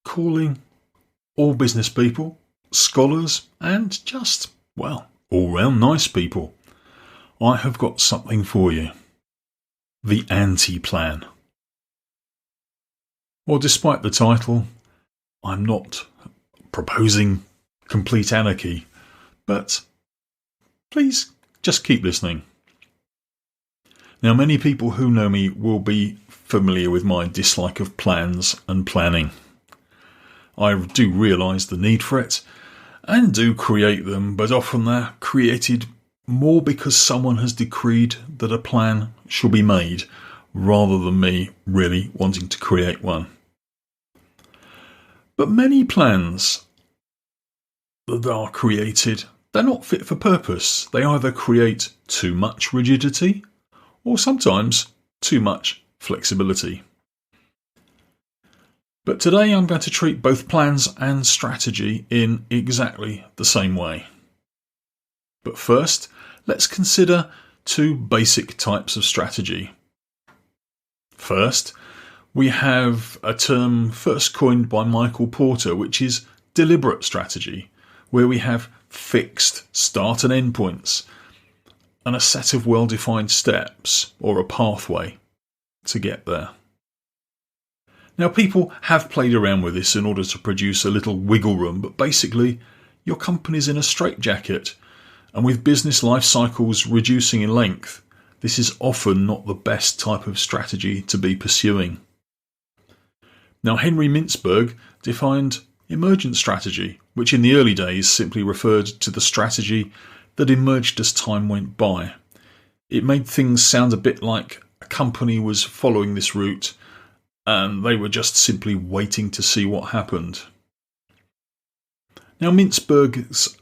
calling all business people, scholars, and just, well, all-round nice people. I have got something for you. The anti-plan. Well, despite the title, I'm not proposing complete anarchy, but please just keep listening. Now, many people who know me will be familiar with my dislike of plans and planning. I do realise the need for it and do create them, but often they're created more because someone has decreed that a plan should be made rather than me really wanting to create one. But many plans that are created, they're not fit for purpose. They either create too much rigidity or sometimes too much flexibility. But today I'm going to treat both plans and strategy in exactly the same way. But first, let's consider two basic types of strategy. First, we have a term first coined by Michael Porter, which is deliberate strategy, where we have fixed start and end points and a set of well-defined steps or a pathway to get there. Now, people have played around with this in order to produce a little wiggle room, but basically your company's in a straitjacket, and with business life cycles reducing in length, this is often not the best type of strategy to be pursuing. Now, Henry Mintzberg defined emergent strategy, which in the early days simply referred to the strategy that emerged as time went by. It made things sound a bit like a company was following this route and they were just simply waiting to see what happened. Now, Mintzberg's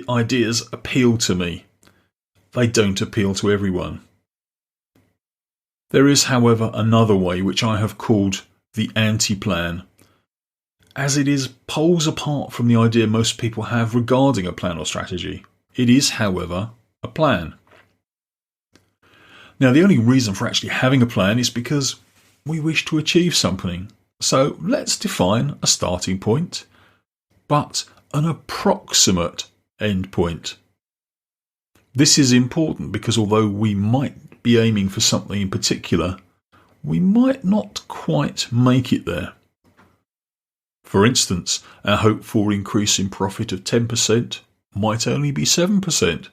ideas appeal to me. They don't appeal to everyone. There is, however, another way which I have called the anti-plan, as it is poles apart from the idea most people have regarding a plan or strategy. It is, however, a plan. Now, the only reason for actually having a plan is because we wish to achieve something. So let's define a starting point, but an approximate end point. This is important because although we might be aiming for something in particular, we might not quite make it there. For instance, our hope for increase in profit of 10% might only be 7%.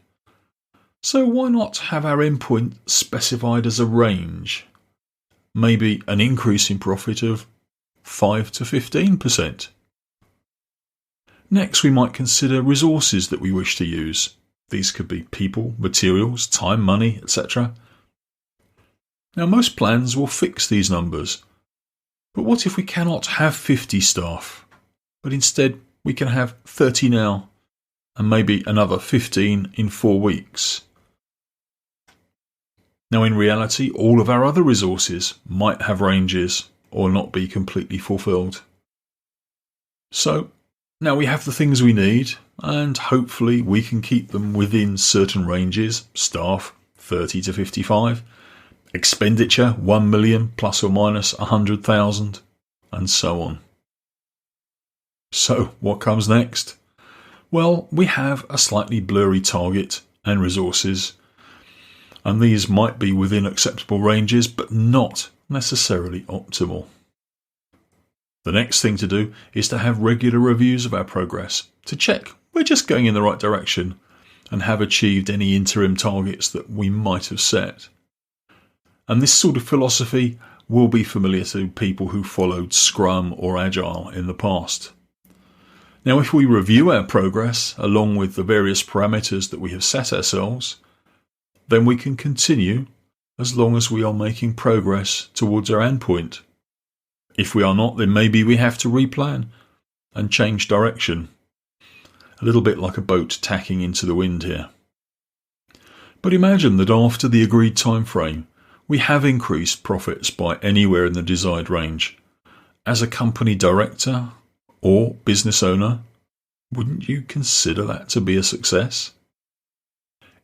So why not have our endpoint specified as a range? Maybe an increase in profit of 5 to 15%. Next, we might consider resources that we wish to use. These could be people, materials, time, money, etc. Now, most plans will fix these numbers. But what if we cannot have 50 staff, but instead we can have 30 now and maybe another 15 in 4 weeks? Now, in reality, all of our other resources might have ranges or not be completely fulfilled. So, now we have the things we need, and hopefully we can keep them within certain ranges. Staff, 30 to 55. Expenditure, 1 million plus or minus 100,000, and so on. So, what comes next? Well, we have a slightly blurry target and resources, and these might be within acceptable ranges, but not necessarily optimal. The next thing to do is to have regular reviews of our progress to check we're just going in the right direction and have achieved any interim targets that we might have set. And this sort of philosophy will be familiar to people who followed Scrum or Agile in the past. Now, if we review our progress along with the various parameters that we have set ourselves, then we can continue as long as we are making progress towards our endpoint. If we are not, then maybe we have to replan and change direction. A little bit like a boat tacking into the wind here. But imagine that after the agreed time frame, we have increased profits by anywhere in the desired range. As a company director or business owner, wouldn't you consider that to be a success?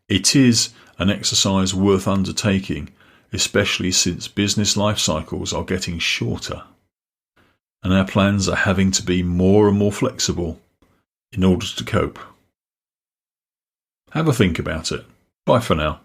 It is an exercise worth undertaking, especially since business life cycles are getting shorter. and our plans are having to be more and more flexible in order to cope. Have a think about it. Bye for now.